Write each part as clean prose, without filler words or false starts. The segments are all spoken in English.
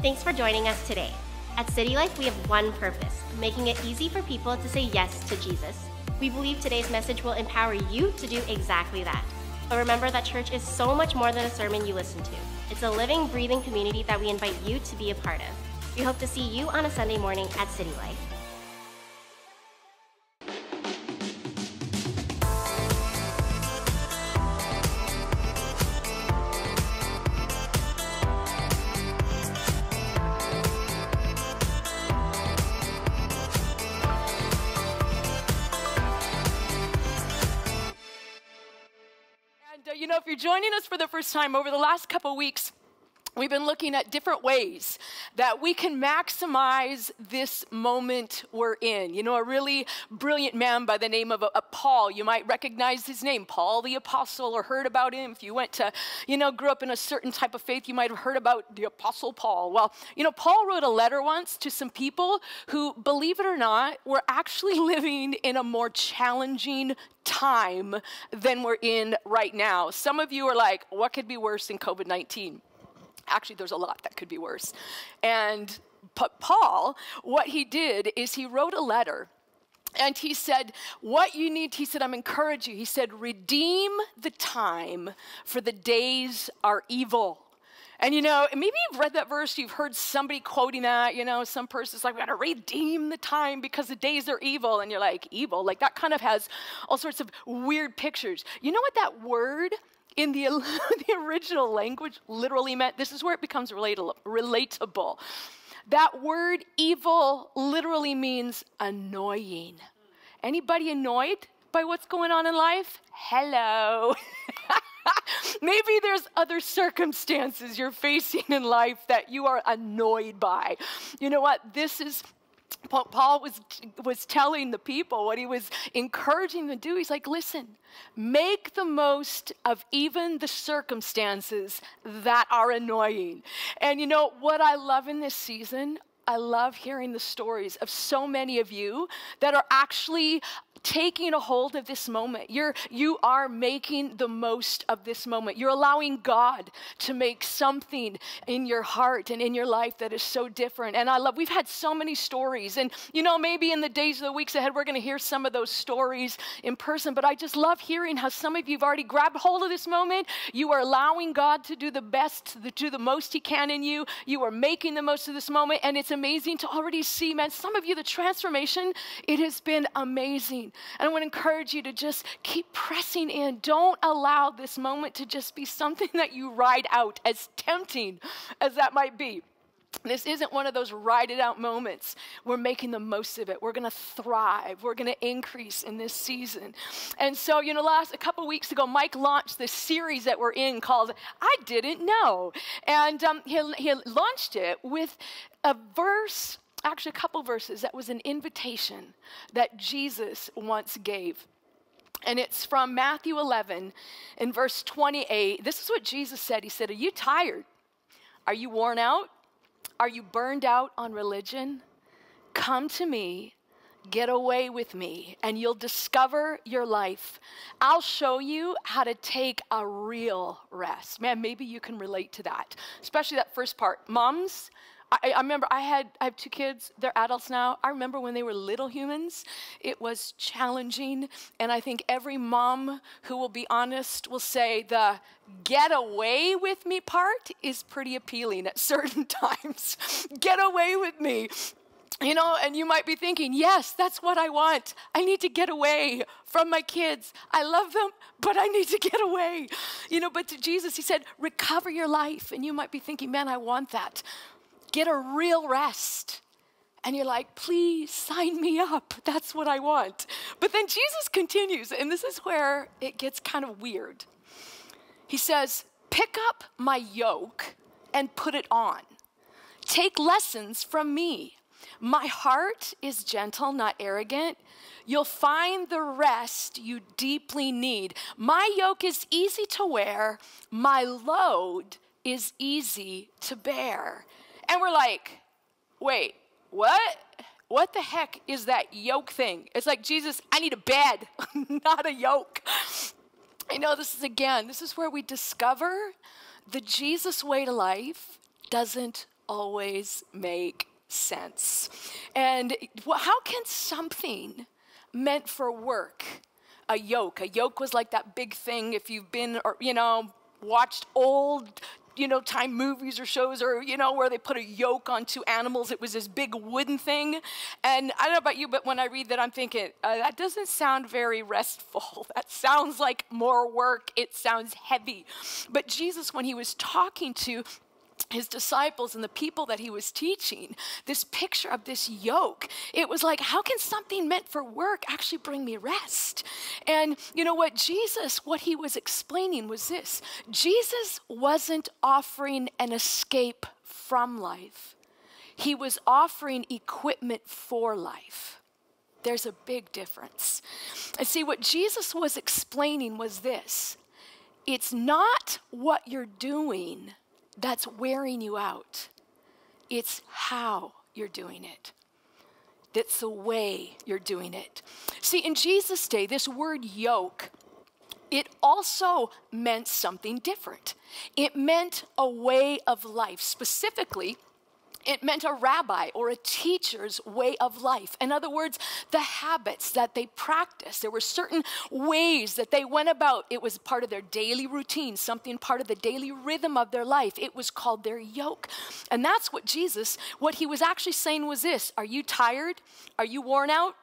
Thanks for joining us today. At City Life, we have one purpose, making it easy for people to say yes to Jesus. We believe today's message will empower you to do exactly that. But remember that church is so much more than a sermon you listen to. It's a living, breathing community that we invite you to be a part of. We hope to see you on a Sunday morning at City Life. If you're joining us for the first time, over the last couple weeks, we've been looking at different ways that we can maximize this moment we're in. You know, a really brilliant man by the name of Paul, you might recognize his name, Paul the Apostle, or heard about him. If you went to, grew up in a certain type of faith, you might have heard about the Apostle Paul. Well, Paul wrote a letter once to some people who, believe it or not, were actually living in a more challenging time than we're in right now. Some of you are like, what could be worse than COVID-19? Actually, there's a lot that could be worse. And Paul, what he did is he wrote a letter. And he said, I'm encouraging you. He said, redeem the time, for the days are evil. And maybe you've read that verse, you've heard somebody quoting that, some person's like, we gotta redeem the time because the days are evil. And you're like, evil? Like that kind of has all sorts of weird pictures. You know what that word in the original language literally meant? This is where it becomes relatable. That word evil literally means annoying. Anybody annoyed by what's going on in life? Hello. Maybe there's other circumstances you're facing in life that you are annoyed by. You know what? Paul was telling the people what he was encouraging them to do. He's like, listen, make the most of even the circumstances that are annoying. And what I love in this season? I love hearing the stories of so many of you that are actually taking a hold of this moment. You are making the most of this moment. You're allowing God to make something in your heart and in your life that is so different. And we've had so many stories. And maybe in the days or the weeks ahead, we're going to hear some of those stories in person. But I just love hearing how some of you have already grabbed hold of this moment. You are allowing God to do the best, to do the most he can in you. You are making the most of this moment. And it's amazing to already see, man, some of you, the transformation, it has been amazing. And I want to encourage you to just keep pressing in. Don't allow this moment to just be something that you ride out, as tempting as that might be. This isn't one of those ride it out moments. We're making the most of it. We're going to thrive. We're going to increase in this season. And so, a couple weeks ago, Mike launched this series that we're in called I Didn't Know. And he launched it with a verse, actually a couple verses, that was an invitation that Jesus once gave. And it's from Matthew 11 in verse 28. This is what Jesus said. He said, are you tired? Are you worn out? Are you burned out on religion? Come to me, get away with me, and you'll discover your life. I'll show you how to take a real rest. Man, maybe you can relate to that, especially that first part. Moms, I remember I have two kids. They're adults now. I remember when they were little humans, it was challenging. And I think every mom who will be honest will say the get away with me part is pretty appealing at certain times. Get away with me. And you might be thinking, yes, that's what I want. I need to get away from my kids. I love them, but I need to get away. But to Jesus, he said, recover your life. And you might be thinking, man, I want that. Get a real rest. And you're like, please sign me up. That's what I want. But then Jesus continues, and this is where it gets kind of weird. He says, pick up my yoke and put it on. Take lessons from me. My heart is gentle, not arrogant. You'll find the rest you deeply need. My yoke is easy to wear. My load is easy to bear. And we're like, wait, what? What the heck is that yoke thing? It's like, Jesus, I need a bed, not a yoke. This is where we discover the Jesus way to life doesn't always make sense. And how can something meant for work, a yoke was like that big thing if you've been, or, watched old, time movies or shows, or, where they put a yoke onto animals. It was this big wooden thing. And I don't know about you, but when I read that, I'm thinking, that doesn't sound very restful. That sounds like more work. It sounds heavy. But Jesus, when he was talking to his disciples and the people that he was teaching, this picture of this yoke, it was like, how can something meant for work actually bring me rest? And you know what he was explaining was this: Jesus wasn't offering an escape from life. He was offering equipment for life. There's a big difference. And see, what Jesus was explaining was this: it's not what you're doing that's wearing you out. It's how you're doing it. That's the way you're doing it. See, in Jesus' day, this word yoke, it also meant something different. It meant a way of life. Specifically, it meant a rabbi or a teacher's way of life. In other words, the habits that they practiced. There were certain ways that they went about. It was part of their daily routine, something part of the daily rhythm of their life. It was called their yoke. And that's what he was actually saying was this: are you tired? Are you worn out?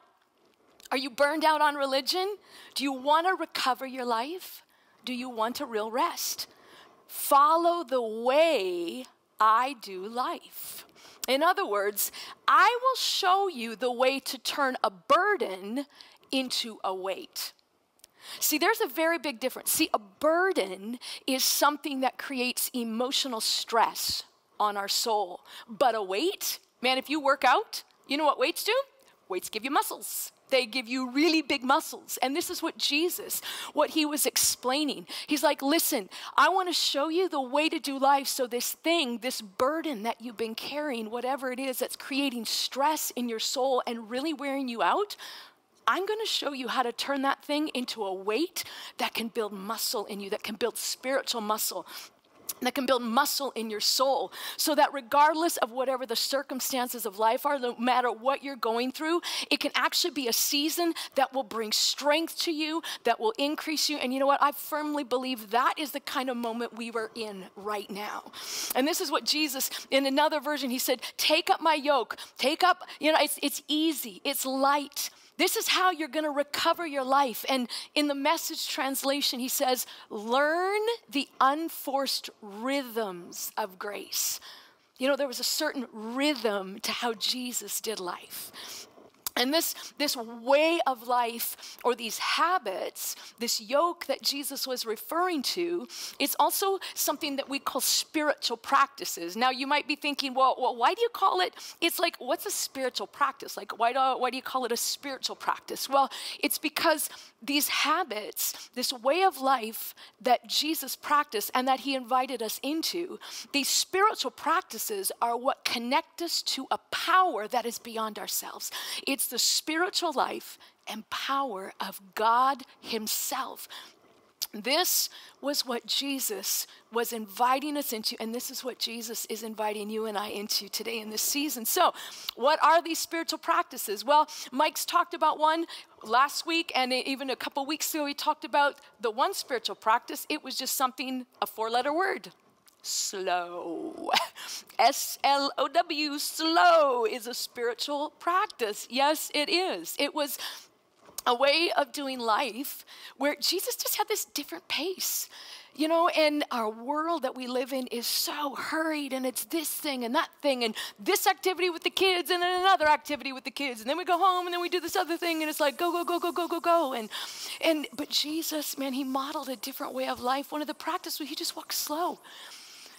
Are you burned out on religion? Do you want to recover your life? Do you want a real rest? Follow the way I do life. In other words, I will show you the way to turn a burden into a weight. See, there's a very big difference. See, a burden is something that creates emotional stress on our soul. But a weight, man, if you work out, you know what weights do? Weights give you muscles. They give you really big muscles. And this is what he was explaining. He's like, listen, I want to show you the way to do life. So this burden that you've been carrying, whatever it is that's creating stress in your soul and really wearing you out, I'm going to show you how to turn that thing into a weight that can build muscle in you, that can build spiritual muscle, that can build muscle in your soul, so that regardless of whatever the circumstances of life are, no matter what you're going through, it can actually be a season that will bring strength to you, that will increase you. And you know what? I firmly believe that is the kind of moment we were in right now. And this is what Jesus, in another version, he said, take up my yoke. Take up, it's easy. It's light. This is how you're going to recover your life. And in the Message translation, he says, learn the unforced rhythms of grace. There was a certain rhythm to how Jesus did life. And this way of life, or these habits, this yoke that Jesus was referring to, it's also something that we call spiritual practices. Now, you might be thinking, well, why do you call it? It's like, what's a spiritual practice? Like, why do you call it a spiritual practice? Well, it's because these habits, this way of life that Jesus practiced and that he invited us into, these spiritual practices are what connect us to a power that is beyond ourselves. It's the spiritual life and power of God himself. This was what Jesus was inviting us into, and this is what Jesus is inviting you and I into today in this season. So, what are these spiritual practices? Well, Mike's talked about one last week, and even a couple weeks ago, he talked about the one spiritual practice. It was just something, a four-letter word. Slow. S-L-O-W, slow is a spiritual practice. Yes, it is. It was a way of doing life where Jesus just had this different pace. And our world that we live in is so hurried, and it's this thing and that thing and this activity with the kids and then another activity with the kids. And then we go home and then we do this other thing, and it's like go, go, go, go, go, go, go. But Jesus, man, he modeled a different way of life. One of the practices, he just walked slow.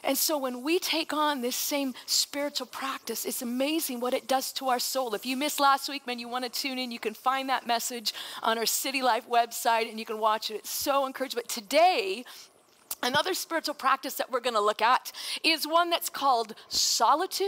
And so when we take on this same spiritual practice, it's amazing what it does to our soul. If you missed last week, man, you want to tune in, you can find that message on our City Life website and you can watch it. It's so encouraging. But today, another spiritual practice that we're going to look at is one that's called solitude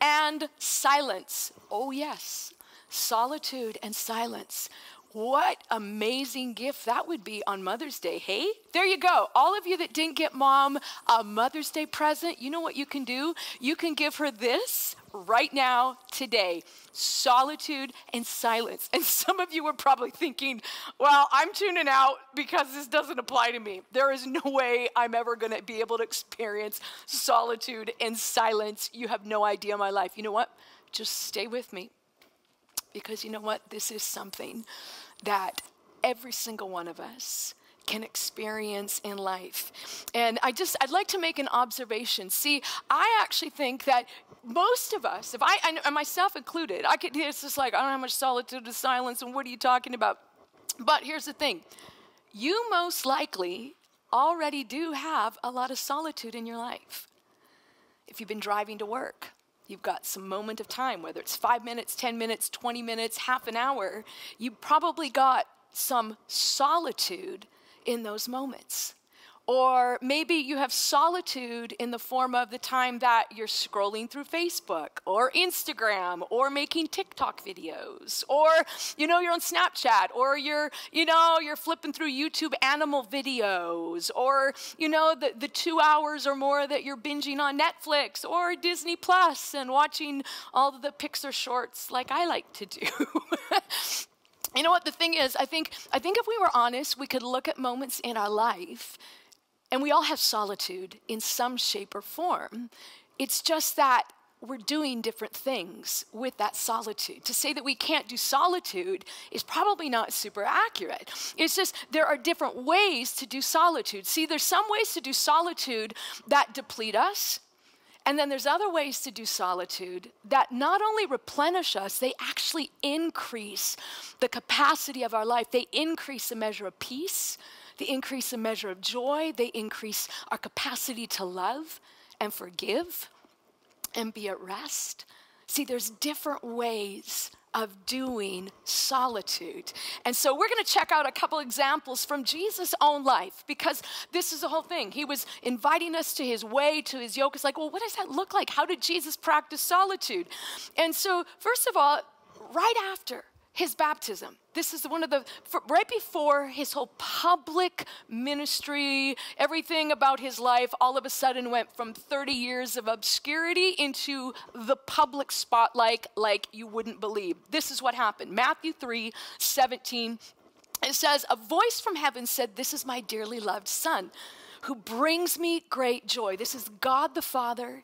and silence. Oh yes, solitude and silence. What amazing gift that would be on Mother's Day. Hey, there you go. All of you that didn't get mom a Mother's Day present, you know what you can do? You can give her this right now, today. Solitude and silence. And some of you are probably thinking, well, I'm tuning out because this doesn't apply to me. There is no way I'm ever going to be able to experience solitude and silence. You have no idea my life. You know what? Just stay with me. Because you know what? This is something that every single one of us can experience in life. And I'd like to make an observation. See, I actually think that most of us, and myself included, it's just like, I don't have much solitude and silence, and what are you talking about? But here's the thing. You most likely already do have a lot of solitude in your life. If you've been driving to work, you've got some moment of time, whether it's 5 minutes, 10 minutes, 20 minutes, half an hour, you probably got some solitude in those moments. Or maybe you have solitude in the form of the time that you're scrolling through Facebook or Instagram or making TikTok videos, or, you're on Snapchat, or you're flipping through YouTube animal videos, or, the 2 hours or more that you're binging on Netflix or Disney Plus and watching all of the Pixar shorts like I like to do. You know what the thing is? I think if we were honest, we could look at moments in our life, and we all have solitude in some shape or form. It's just that we're doing different things with that solitude. To say that we can't do solitude is probably not super accurate. It's just there are different ways to do solitude. See, there's some ways to do solitude that deplete us, and then there's other ways to do solitude that not only replenish us, they actually increase the capacity of our life. They increase the measure of peace. They increase the measure of joy. They increase our capacity to love and forgive and be at rest. See, there's different ways of doing solitude. And so we're going to check out a couple examples from Jesus' own life, because this is the whole thing. He was inviting us to his way, to his yoke. It's like, well, what does that look like? How did Jesus practice solitude? And so, first of all, right after his baptism, this is right before his whole public ministry, everything about his life all of a sudden went from 30 years of obscurity into the public spotlight like you wouldn't believe. This is what happened. Matthew 3:17, it says, "A voice from heaven said, 'This is my dearly loved son, who brings me great joy.'" This is God the Father.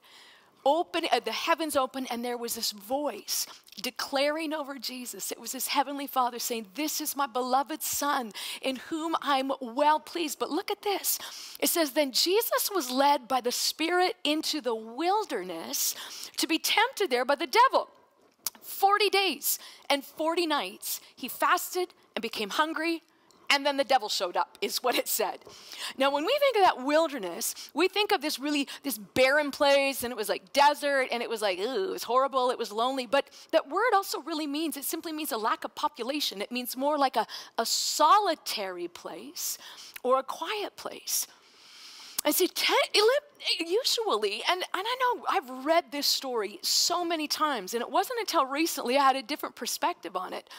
The heavens open, and there was this voice declaring over Jesus. It was his heavenly Father saying, "This is my beloved Son, in whom I'm well pleased." But look at this. It says, "Then Jesus was led by the Spirit into the wilderness to be tempted there by the devil. 40 days and 40 nights he fasted and became hungry, and then the devil showed up," is what it said. Now, when we think of that wilderness, we think of this barren place, and it was like desert, and it was like, it was horrible, it was lonely. But that word also really it simply means a lack of population. It means more like a solitary place or a quiet place. And see, usually, and I know I've read this story so many times, and it wasn't until recently I had a different perspective on it.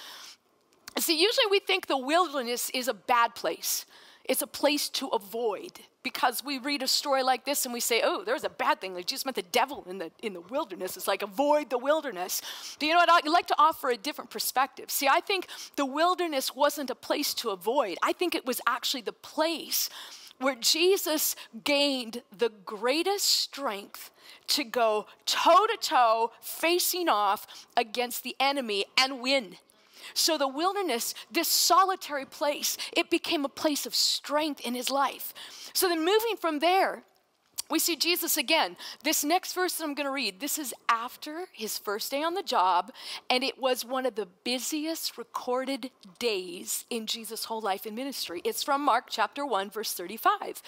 See, usually we think the wilderness is a bad place. It's a place to avoid, because we read a story like this and we say, oh, there's a bad thing. Like Jesus met the devil in the wilderness. It's like, avoid the wilderness. Do you know what? I'd like to offer a different perspective. See, I think the wilderness wasn't a place to avoid. I think it was actually the place where Jesus gained the greatest strength to go toe-to-toe, facing off against the enemy and win. So the wilderness, this solitary place, it became a place of strength in his life. So then moving from there, we see Jesus again. This next verse that I'm going to read, this is after his first day on the job, and it was one of the busiest recorded days in Jesus' whole life in ministry. It's from Mark chapter 1, verse 35.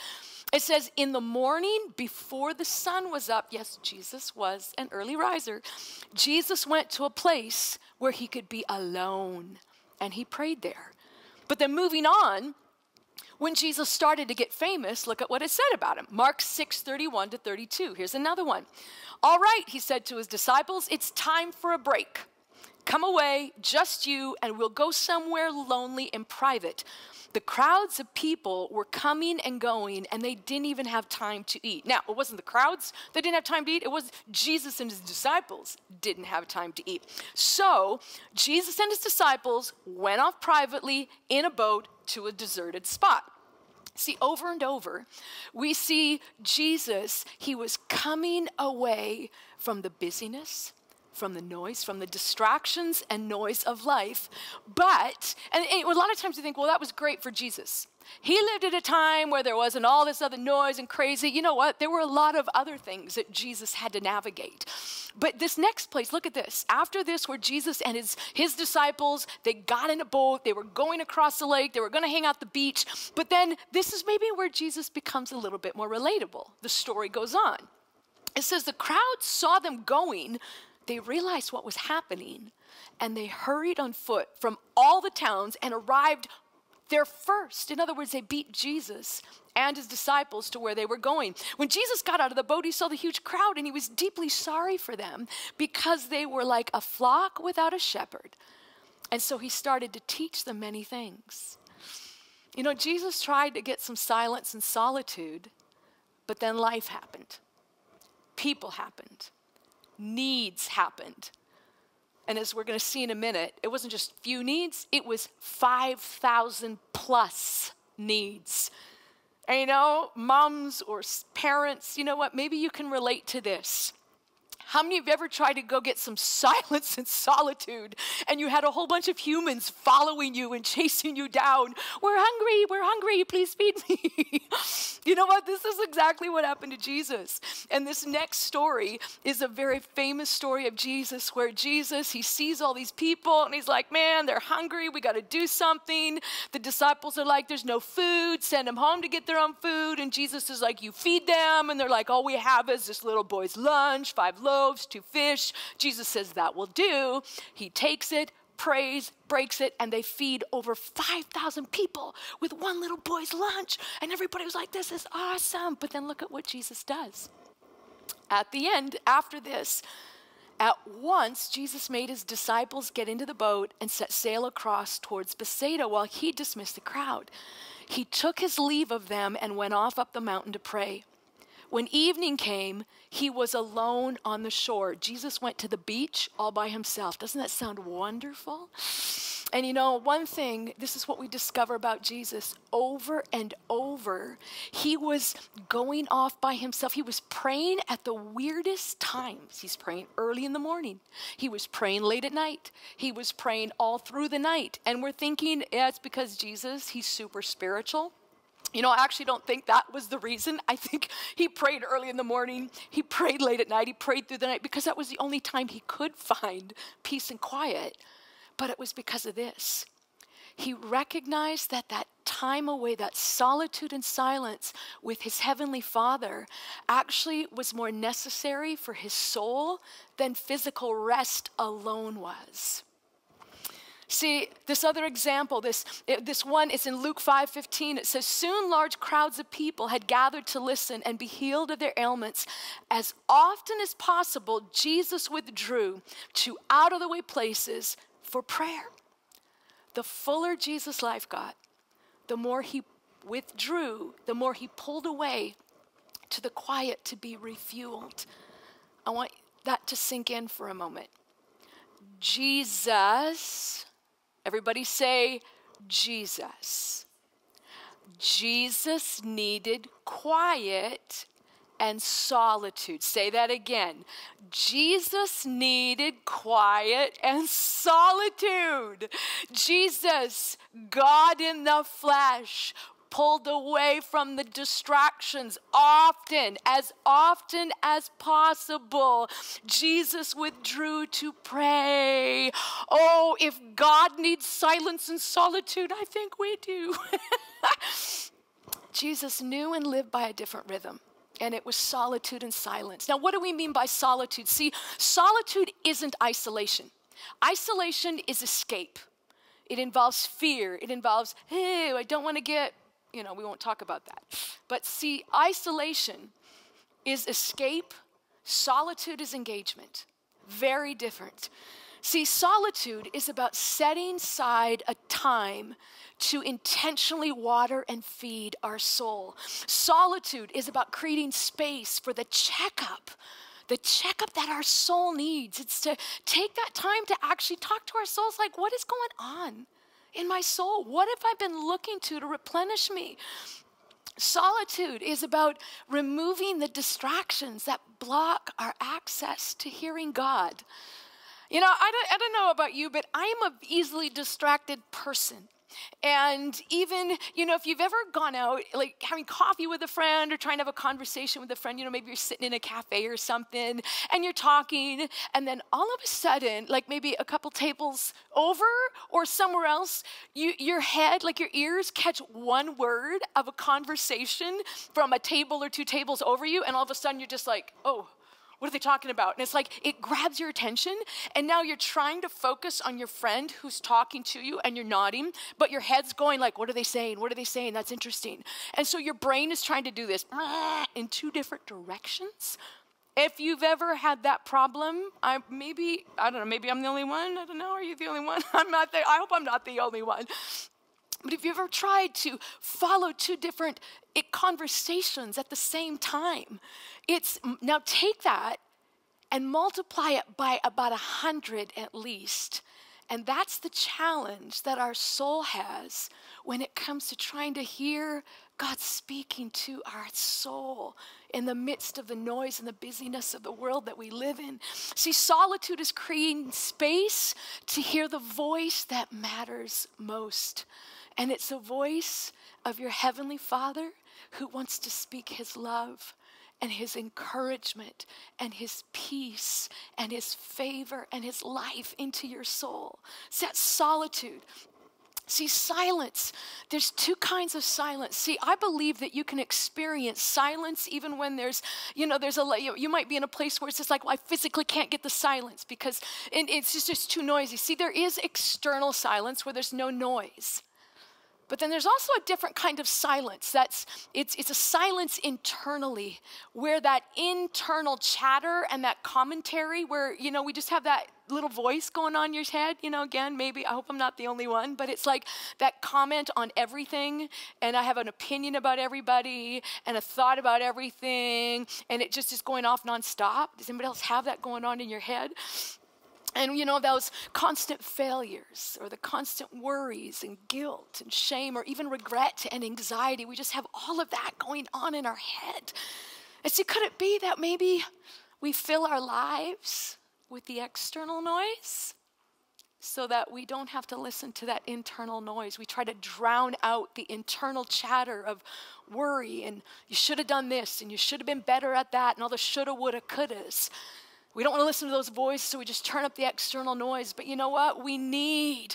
It says, "In the morning before the sun was up," yes, Jesus was an early riser, "Jesus went to a place where he could be alone, and he prayed there." But then moving on, when Jesus started to get famous, look at what it said about him. Mark 6:31-32. Here's another one. "All right," he said to his disciples, "it's time for a break. Come away, just you, and we'll go somewhere lonely in private. The crowds of people were coming and going, and they didn't even have time to eat. Now, it wasn't the crowds that didn't have time to eat. It was Jesus and his disciples didn't have time to eat. So Jesus and his disciples went off privately in a boat to a deserted spot. See, over and over, we see Jesus, he was coming away from the busyness, from the noise, from the distractions and noise of life. But, and a lot of times you think, well, that was great for Jesus. He lived at a time where there wasn't all this other noise and crazy. You know what? There were a lot of other things that Jesus had to navigate. But this next place, look at this. After this, where Jesus and his disciples, they got in a boat. They were going across the lake. They were going to hang out the beach. But then this is maybe where Jesus becomes a little bit more relatable. The story goes on. It says the crowd saw them going. They realized what was happening, and they hurried on foot from all the towns and arrived there first. In other words, they beat Jesus and his disciples to where they were going. When Jesus got out of the boat, he saw the huge crowd, and he was deeply sorry for them because they were like a flock without a shepherd. And so he started to teach them many things. You know, Jesus tried to get some silence and solitude, but then life happened. People happened. Needs happened. And as we're going to see in a minute, it wasn't just few needs, it was 5,000 plus needs. And you know, moms or parents, you know what, maybe you can relate to this. How many of you ever tried to go get some silence and solitude, and you had a whole bunch of humans following you and chasing you down? We're hungry, please feed me. You know what? This is exactly what happened to Jesus. And this next story is a very famous story of Jesus, where Jesus, he sees all these people, and he's like, man, they're hungry. We got to do something. The disciples are like, there's no food. Send them home to get their own food. And Jesus is like, you feed them. And they're like, all we have is this little boy's lunch, 5 loaves. 2 fish. Jesus says that will do. He takes it, prays, breaks it, and they feed over 5,000 people with one little boy's lunch. And everybody was like, this is awesome. But then look at what Jesus does. At the end, after this, at once, Jesus made his disciples get into the boat and set sail across towards Bethsaida while he dismissed the crowd. He took his leave of them and went off up the mountain to pray. When evening came, he was alone on the shore. Jesus went to the beach all by himself. Doesn't that sound wonderful? And you know, one thing, this is what we discover about Jesus over and over. He was going off by himself. He was praying at the weirdest times. He's praying early in the morning. He was praying late at night. He was praying all through the night. And we're thinking, yeah, it's because Jesus, he's super spiritual. You know, I actually don't think that was the reason. I think he prayed early in the morning. He prayed late at night. He prayed through the night because that was the only time he could find peace and quiet. But it was because of this. He recognized that that time away, that solitude and silence with his heavenly Father actually was more necessary for his soul than physical rest alone was. See, this other example, this one is in Luke 5:15. It says, soon large crowds of people had gathered to listen and be healed of their ailments. As often as possible, Jesus withdrew to out-of-the-way places for prayer. The fuller Jesus' life got, the more he withdrew, the more he pulled away to the quiet to be refueled. I want that to sink in for a moment. Jesus... Everybody say, Jesus. Jesus needed quiet and solitude. Say that again. Jesus needed quiet and solitude. Jesus, God in the flesh, pulled away from the distractions often as possible. Jesus withdrew to pray. Oh, if God needs silence and solitude, I think we do. Jesus knew and lived by a different rhythm, and it was solitude and silence. Now, what do we mean by solitude? See, solitude isn't isolation. Isolation is escape. It involves fear. It involves, hey, I don't want to get... You know, we won't talk about that. But see, isolation is escape. Solitude is engagement. Very different. See, solitude is about setting aside a time to intentionally water and feed our soul. Solitude is about creating space for the checkup that our soul needs. It's to take that time to actually talk to our souls like, what is going on in my soul? What have I been looking to replenish me? Solitude is about removing the distractions that block our access to hearing God. You know, I don't know about you, but I am an easily distracted person. And even, if you've ever gone out, like having coffee with a friend or trying to have a conversation with a friend, maybe you're sitting in a cafe or something and you're talking, and then all of a sudden, like maybe a couple tables over or somewhere else, your head, like your ears catch one word of a conversation from a table or two tables over you, and all of a sudden you're just like, oh, what are they talking about? And it's like it grabs your attention, and now you're trying to focus on your friend who's talking to you, and you're nodding, but your head's going like, what are they saying? What are they saying? That's interesting. And so your brain is trying to do this in two different directions. If you've ever had that problem, maybe I'm the only one. I don't know. Are you the only one? I'm not there. I hope I'm not the only one. But if you've ever tried to follow two different conversations at the same time, now take that and multiply it by about 100 at least. And that's the challenge that our soul has when it comes to trying to hear God speaking to our soul in the midst of the noise and the busyness of the world that we live in. See, solitude is creating space to hear the voice that matters most. And it's the voice of your Heavenly Father who wants to speak His love and His encouragement and His peace and His favor and His life into your soul. So that's solitude. See, silence, there's two kinds of silence. See, I believe that you can experience silence even when you might be in a place where it's just like, well, I physically can't get the silence because it's just too noisy. See, there is external silence where there's no noise. But then there's also a different kind of silence. It's a silence internally, where that internal chatter and that commentary, where we just have that little voice going on in your head. Again, maybe I hope I'm not the only one, but it's like that comment on everything, and I have an opinion about everybody and a thought about everything, and it just is going off nonstop. Does anybody else have that going on in your head? And those constant failures or the constant worries and guilt and shame or even regret and anxiety, we just have all of that going on in our head. And see, could it be that maybe we fill our lives with the external noise so that we don't have to listen to that internal noise? We try to drown out the internal chatter of worry and you should have done this and you should have been better at that and all the shoulda, woulda, couldas. We don't want to listen to those voices, so we just turn up the external noise. But you know what? We need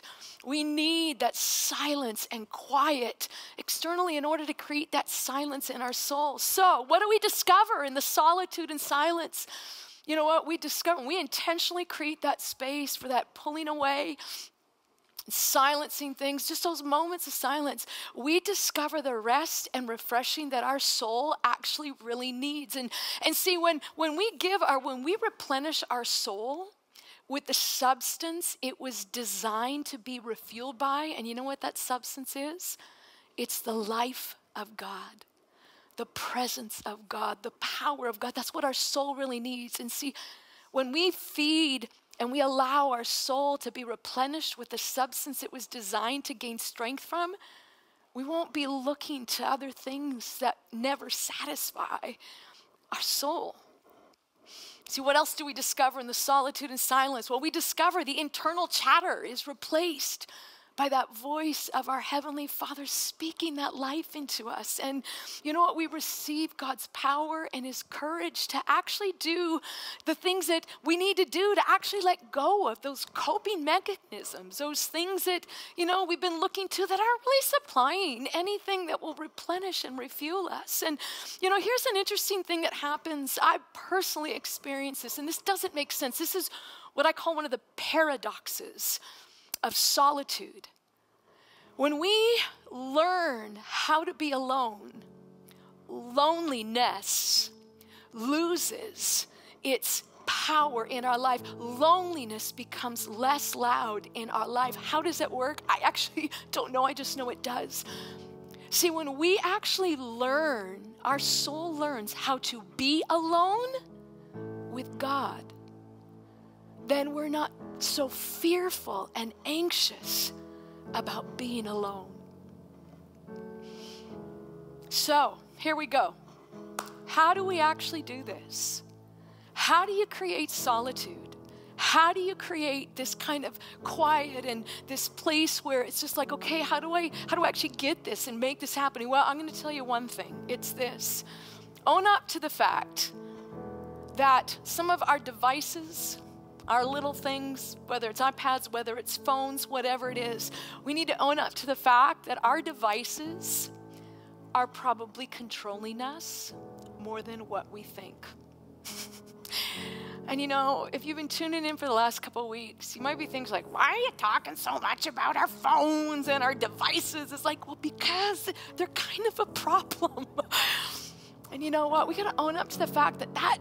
that silence and quiet externally in order to create that silence in our soul. So what do we discover in the solitude and silence? You know what? We discover, we intentionally create that space for that pulling away, silencing things, just those moments of silence. We discover the rest and refreshing that our soul actually really needs. And see, when we replenish our soul with the substance it was designed to be refueled by, and you know what that substance is? It's the life of God, the presence of God, the power of God. That's what our soul really needs. And see, when we feed and we allow our soul to be replenished with the substance it was designed to gain strength from, we won't be looking to other things that never satisfy our soul. See, what else do we discover in the solitude and silence? Well, we discover the internal chatter is replaced by that voice of our Heavenly Father speaking that life into us. And you know what? We receive God's power and His courage to actually do the things that we need to do to actually let go of those coping mechanisms, those things that, we've been looking to that aren't really supplying anything that will replenish and refuel us. And, here's an interesting thing that happens. I personally experienced this, and this doesn't make sense. This is what I call one of the paradoxes of solitude. When we learn how to be alone, loneliness loses its power in our life. Loneliness becomes less loud in our life. How does it work? I actually don't know. I just know it does. See, when we actually learn, our soul learns how to be alone with God, then we're not so fearful and anxious about being alone. So, here we go. How do we actually do this? How do you create solitude? How do you create this kind of quiet and this place where it's just like, okay, how do I actually get this and make this happen? Well, I'm going to tell you one thing. It's this. Own up to the fact that some of our devices, our little things, whether it's iPads, whether it's phones, whatever it is, we need to own up to the fact that our devices are probably controlling us more than what we think. And you know, if you've been tuning in for the last couple of weeks, you might be thinking like, why are you talking so much about our phones and our devices? It's like, well, because they're kind of a problem. And you know what? We got to own up to the fact that that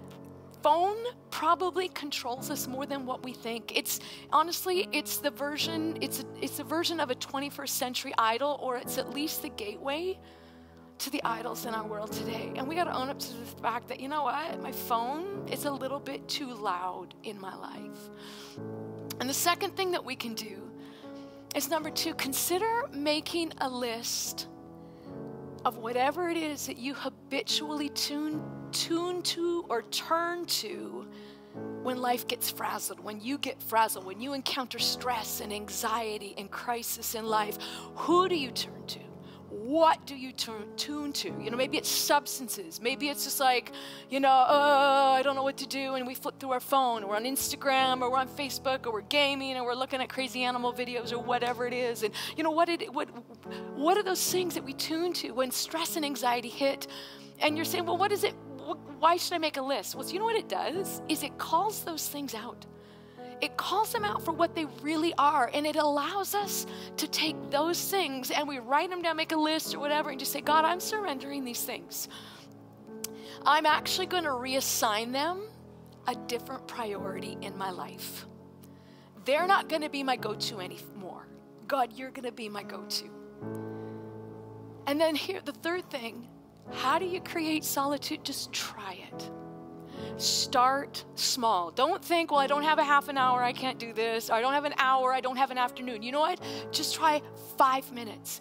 phone probably controls us more than what we think. It's honestly, it's the version of a 21st century idol, or it's at least the gateway to the idols in our world today. And we got to own up to the fact that, you know what, my phone is a little bit too loud in my life. And the second thing that we can do is number 2, consider making a list of whatever it is that you habitually tune to or turn to when life gets frazzled, when you get frazzled, when you encounter stress and anxiety and crisis in life. Who do you turn to? What do you tune to? You know, maybe it's substances. Maybe it's just like, I don't know what to do, and we flip through our phone, or we're on Instagram, or we're on Facebook, or we're gaming, and we're looking at crazy animal videos, or whatever it is. And you know, what are those things that we tune to when stress and anxiety hit? And you're saying, well, what is it? Why should I make a list? Well, so you know what it does? Is it calls those things out. It calls them out for what they really are, and it allows us to take those things and we write them down, make a list or whatever, and just say, God, I'm surrendering these things. I'm actually going to reassign them a different priority in my life. They're not going to be my go-to anymore. God, you're going to be my go-to. And then here, the third thing, how do you create solitude? Just try it. Start small. Don't think, well, I don't have a half an hour, I can't do this. Or I don't have an hour, I don't have an afternoon. You know what? Just try 5 minutes.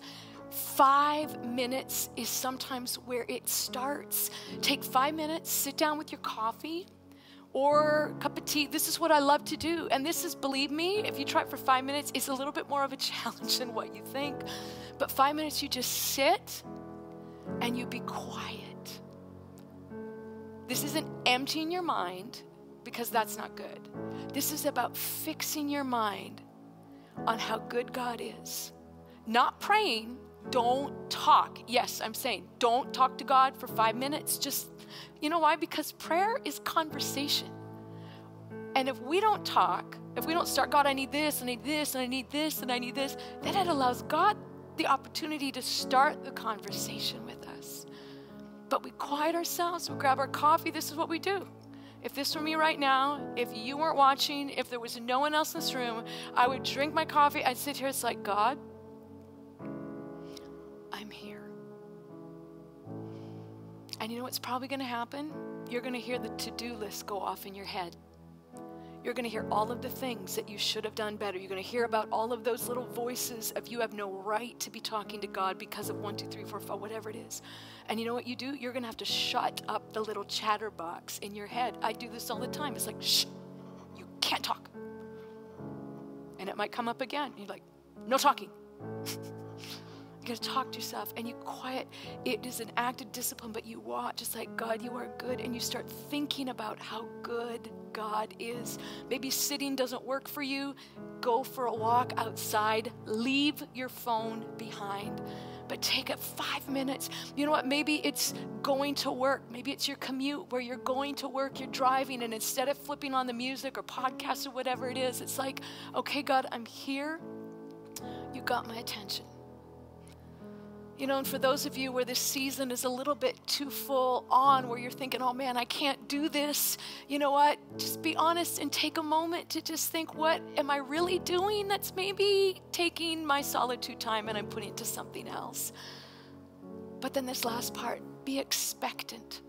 5 minutes is sometimes where it starts. Take 5 minutes, sit down with your coffee or a cup of tea. This is what I love to do. And this is, believe me, if you try it for 5 minutes, it's a little bit more of a challenge than what you think. But 5 minutes, you just sit and you be quiet. This isn't emptying your mind, because that's not good. This is about fixing your mind on how good God is. Not praying, don't talk. Yes, I'm saying don't talk to God for 5 minutes. Just, you know why? Because prayer is conversation. And if we don't talk, if we don't start, God, I need this, I need this, and I need this, and I need this, then it allows God the opportunity to start the conversation with us. But we quiet ourselves, we grab our coffee. This is what we do. If this were me right now, if you weren't watching, if there was no one else in this room, I would drink my coffee. I'd sit here. It's like, God, I'm here. And you know what's probably going to happen? You're going to hear the to-do list go off in your head. You're going to hear all of the things that you should have done better. You're going to hear about all of those little voices of you have no right to be talking to God because of 1, 2, 3, 4, 5, whatever it is. And you know what you do? You're going to have to shut up the little chatterbox in your head. I do this all the time. It's like, shh, you can't talk. And it might come up again. You're like, no talking. You got to talk to yourself and you quiet. It is an act of discipline, but you watch. Just like, God, you are good. And you start thinking about how good God is. Maybe sitting doesn't work for you. Go for a walk outside. Leave your phone behind. But take it 5 minutes. You know what? Maybe it's going to work. Maybe it's your commute where you're going to work, you're driving, and instead of flipping on the music or podcast or whatever it is, it's like, okay, God, I'm here. You got my attention. You know, and for those of you where this season is a little bit too full on, where you're thinking, oh man, I can't do this, you know what? Just be honest and take a moment to just think, what am I really doing that's maybe taking my solitude time and I'm putting it to something else? But then this last part, be expectant.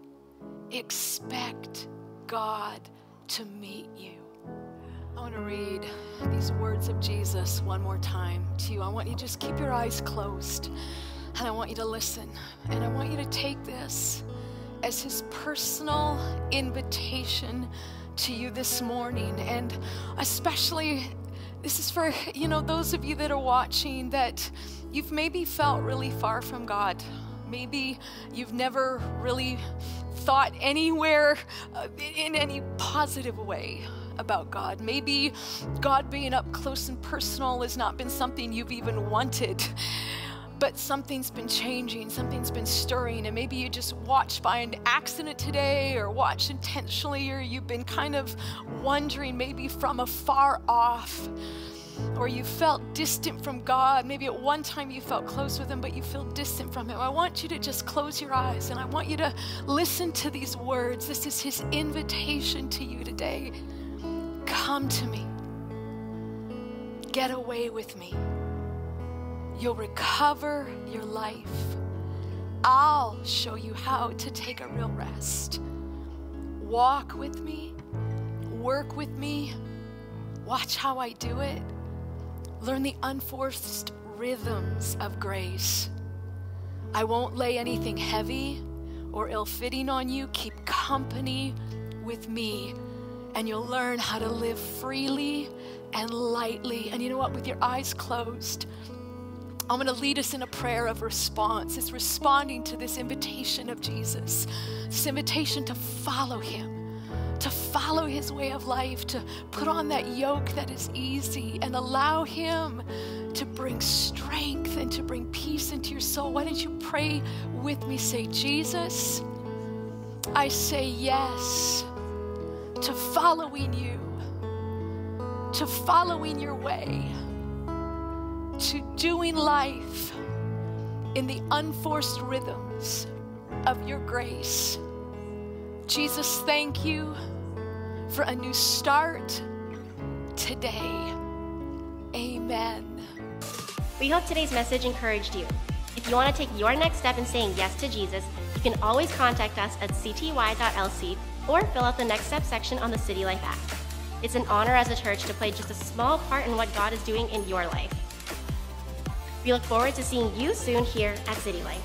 Expect God to meet you. I want to read these words of Jesus one more time to you. I want you to just keep your eyes closed. And I want you to listen, and I want you to take this as his personal invitation to you this morning. And especially, this is for, you know, those of you that are watching that you've maybe felt really far from God. Maybe you've never really thought anywhere in any positive way about God. Maybe God being up close and personal has not been something you've even wanted. But something's been changing, something's been stirring, and maybe you just watched by an accident today or watched intentionally, or you've been kind of wondering maybe from afar off, or you felt distant from God. Maybe at one time you felt close with him, but you feel distant from him. I want you to just close your eyes, and I want you to listen to these words. This is his invitation to you today. Come to me. Get away with me. You'll recover your life. I'll show you how to take a real rest. Walk with me, work with me, watch how I do it. Learn the unforced rhythms of grace. I won't lay anything heavy or ill-fitting on you. Keep company with me, and you'll learn how to live freely and lightly. And you know what? With your eyes closed, I'm going to lead us in a prayer of response. It's responding to this invitation of Jesus, this invitation to follow him, to follow his way of life, to put on that yoke that is easy and allow him to bring strength and to bring peace into your soul. Why don't you pray with me? Say, Jesus, I say yes to following you, to following your way, to doing life in the unforced rhythms of your grace. Jesus, thank you for a new start today. Amen. We hope today's message encouraged you. If you want to take your next step in saying yes to Jesus, you can always contact us at cty.lc or fill out the next step section on the City Life app. It's an honor as a church to play just a small part in what God is doing in your life. We look forward to seeing you soon here at City Life.